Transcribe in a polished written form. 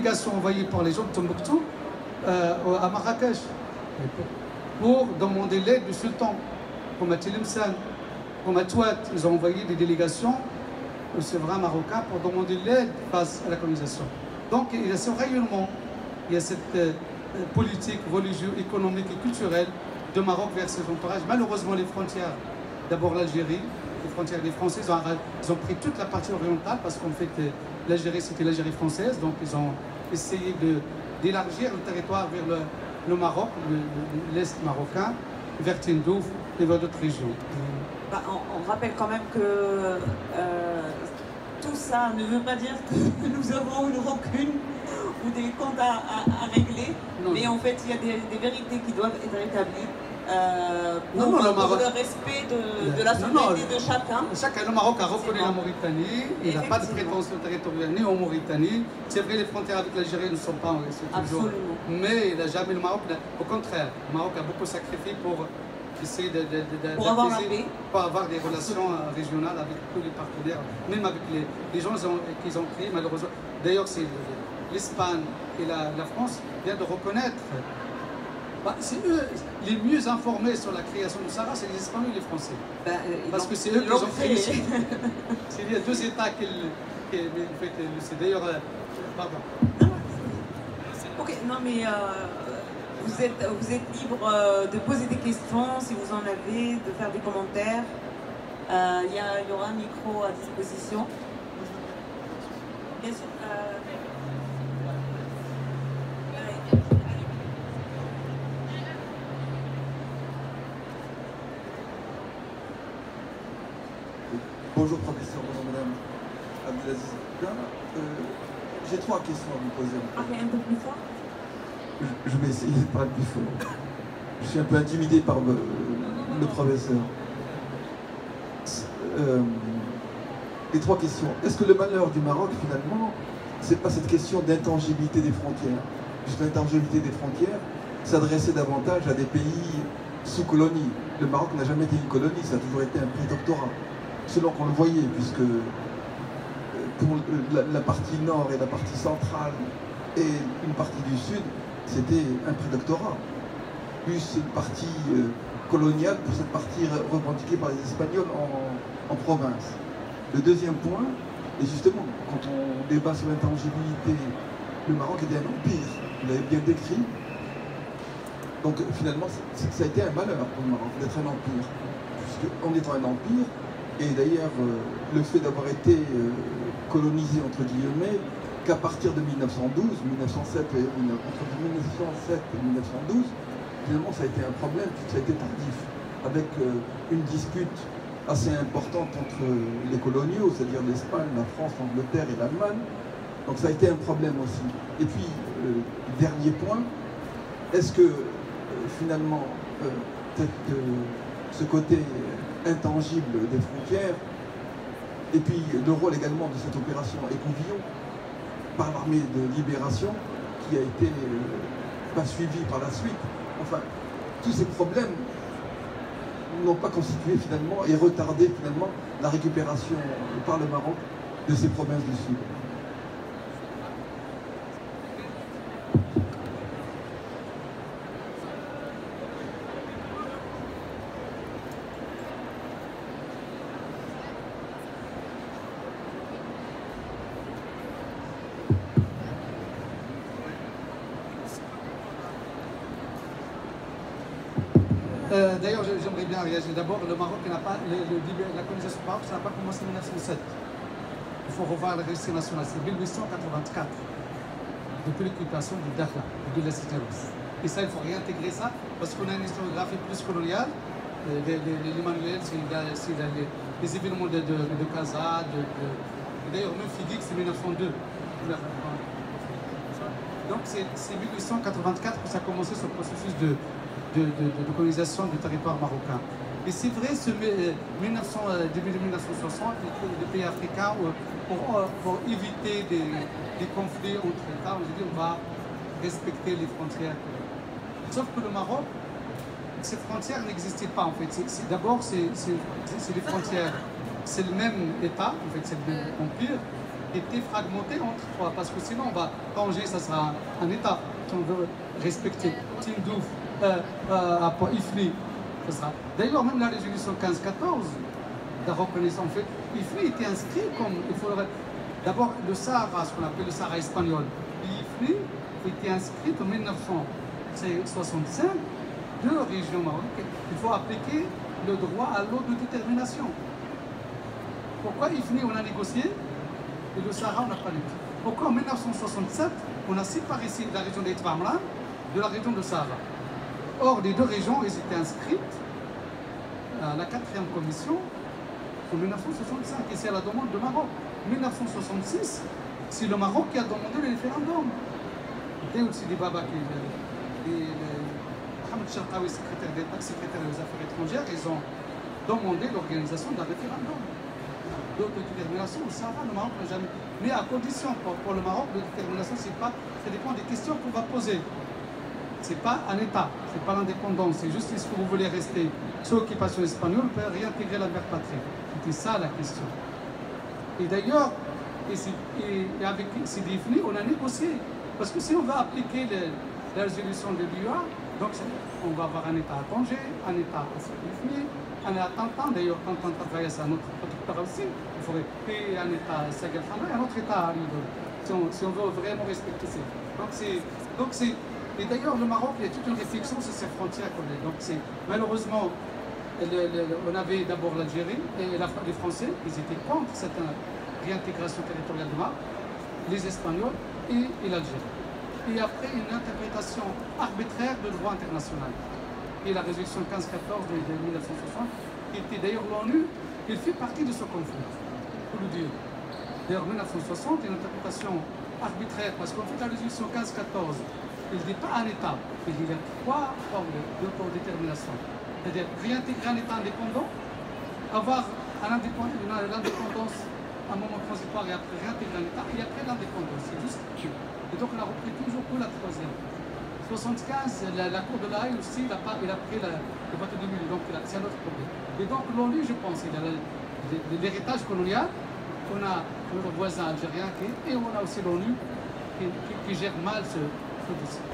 délégation envoyée par les gens de Tombouctou à Marrakech pour demander l'aide du sultan, comme à Tlemcen, comme à Touat. Ils ont envoyé des délégations aux souverains marocains pour demander l'aide face à la colonisation. Donc il y a ce rayonnement, il y a cette politique religieuse, économique et culturelle de Maroc vers ses entourages. Malheureusement, les frontières, d'abord l'Algérie, les frontières des Français, ils ont pris toute la partie orientale parce qu'en fait, l'Algérie, c'était l'Algérie française, donc ils ont essayé d'élargir le territoire vers le Maroc, l'Est marocain, vers Tindouf et vers d'autres régions. Bah, on rappelle quand même que tout ça ne veut pas dire que nous avons une rancune ou des comptes à régler, non, mais en fait, il y a des vérités qui doivent être établies pour le respect de la souveraineté de chacun. Le Maroc a reconnu la Mauritanie, il n'a pas de prétention territoriale ni en Mauritanie. C'est vrai, les frontières avec l'Algérie ne sont pas toujours. Mais il n'a jamais, le Maroc, au contraire, le Maroc a beaucoup sacrifié pour essayer pour avoir la paix, pour avoir des relations régionales avec tous les partenaires, même avec les gens qu'ils ont créés, malheureusement. D'ailleurs, c'est l'Espagne et la France viennent de reconnaître. Bah, c'est eux les mieux informés sur la création du Sahara, c'est les Espagnols et les Français. Parce que c'est eux qui ont créé. Il y a deux États qui c'est d'ailleurs. Pardon. Ok, non mais vous êtes libre de poser des questions si vous en avez, de faire des commentaires. Il y aura un micro à disposition. Bien sûr. Bonjour professeur, bonjour madame Abdelaziz. J'ai trois questions à vous poser. Parlez un peu plus fort. Je vais essayer de parler plus fort. Je suis un peu intimidé par le professeur. Les trois questions. Est-ce que le malheur du Maroc, finalement, c'est pas cette question d'intangibilité des frontières? Juste l'intangibilité des frontières s'adressait davantage à des pays sous colonie. Le Maroc n'a jamais été une colonie, ça a toujours été un prédoctorat. Selon qu'on le voyait, puisque pour la partie nord et la partie centrale et une partie du sud, c'était un prédoctorat. Plus une partie coloniale pour cette partie revendiquée par les Espagnols en province. Le deuxième point, et justement, quand on débat sur l'intangibilité, le Maroc était un empire, vous l'avez bien décrit. Donc finalement, ça a été un malheur pour le Maroc d'être un empire. Puisque en étant un empire, et d'ailleurs, le fait d'avoir été colonisé, entre guillemets, qu'à partir de 1912, 1907 et 1912, finalement, ça a été un problème, puisque ça a été tardif, avec une dispute assez importante entre les coloniaux, c'est-à-dire l'Espagne, la France, l'Angleterre et l'Allemagne. Donc ça a été un problème aussi. Et puis, dernier point, est-ce que finalement, ce côté intangible des frontières, et puis le rôle également de cette opération Écouvillon par l'armée de libération qui a été pas suivie par la suite. Enfin, tous ces problèmes n'ont pas constitué finalement et retardé finalement la récupération par le Maroc de ces provinces du Sud. D'ailleurs, j'aimerais bien réagir. D'abord, le Maroc n'a pas, la colonisation du Maroc, ça n'a pas commencé en 1907. Il faut revoir le registre national, c'est 1884, depuis l'occupation du Dakhla, de la cité russe. Et ça, il faut réintégrer ça, parce qu'on a une historiographie plus coloniale. L'Emmanuel, les événements de Casa, d'ailleurs, même Figuig, c'est 1902. Donc, c'est 1884 que ça a commencé ce processus de colonisation du territoire marocain. Et c'est vrai, début de 1960, les pays africains, pour éviter des conflits entre États, on dit on va respecter les frontières. Sauf que le Maroc, ces frontières n'existaient pas en fait. D'abord, c'est des frontières, c'est le même État, en fait, c'est le même empire, été fragmenté entre trois, parce que sinon, Tanger, ça sera un État, si on veut respecter. Tindouf, Ifni, ça sera. D'ailleurs, même la résolution 1514, de reconnaissance, en fait, Ifni était inscrit comme, il faudrait, d'abord le Sahara, ce qu'on appelle le Sahara espagnol, Ifni était inscrit en 1965, deux régions marocaines. Il faut appliquer le droit à l'autodétermination. Pourquoi Ifni on a négocié et le Sahara on n'a pas négocié? Pourquoi en 1967 on a séparé ici la région des Tramlan de la région de Sahara? Or, les deux régions elles étaient inscrites à la 4e commission en 1965 et c'est à la demande du Maroc. En 1966, c'est le Maroc qui a demandé le référendum. Et aussi des Baba qui Mohamed Cherkaoui, secrétaire d'État, secrétaire des Affaires étrangères, ils ont demandé l'organisation d'un référendum d'autodétermination au Sahara. Le Maroc n'a jamais. Mais à condition, pour le Maroc, l'autodétermination, ça dépend des questions qu'on va poser. Ce n'est pas un État, ce n'est pas l'indépendance, c'est juste est-ce que vous voulez rester sous occupation espagnole ou réintégrer la mère patrie. C'était ça la question. Et d'ailleurs, avec Sidi Ifni, on a négocié. Parce que si on va appliquer la résolution de l'UA, donc on va avoir un État à Tanger, un État à Sidi Ifni, un État à Tantan, d'ailleurs Tantan Tafaya c'est un autre producteur aussi, il faudrait payer un État à Sagal Hamra et un autre État à Ridol, si on veut vraiment respecter ça. Et d'ailleurs le Maroc, il y a toute une réflexion sur ses frontières. Donc malheureusement, on avait d'abord l'Algérie et les Français, ils étaient contre cette réintégration territoriale du Maroc, les Espagnols et l'Algérie. Et après une interprétation arbitraire de droit international. Et la résolution 1514 de 1960, qui était d'ailleurs l'ONU, il fait partie de ce conflit, pour le dire. D'ailleurs, 1960, une interprétation arbitraire, parce qu'en fait, la résolution 1514, il ne dit pas un État, il dit qu'il y a trois formes d'autodétermination. C'est-à-dire réintégrer un État indépendant, avoir l'indépendance à un moment transitoire et après réintégrer un État, et après l'indépendance. C'est juste. Et donc on a repris toujours pour la troisième. 75, la Cour de la Haye aussi, il a pris le vote de 2000, donc c'est un autre problème. Et donc l'ONU, je pense, il a l'héritage colonial, on a notre voisin algérien et on a aussi l'ONU qui gère mal ce dossier.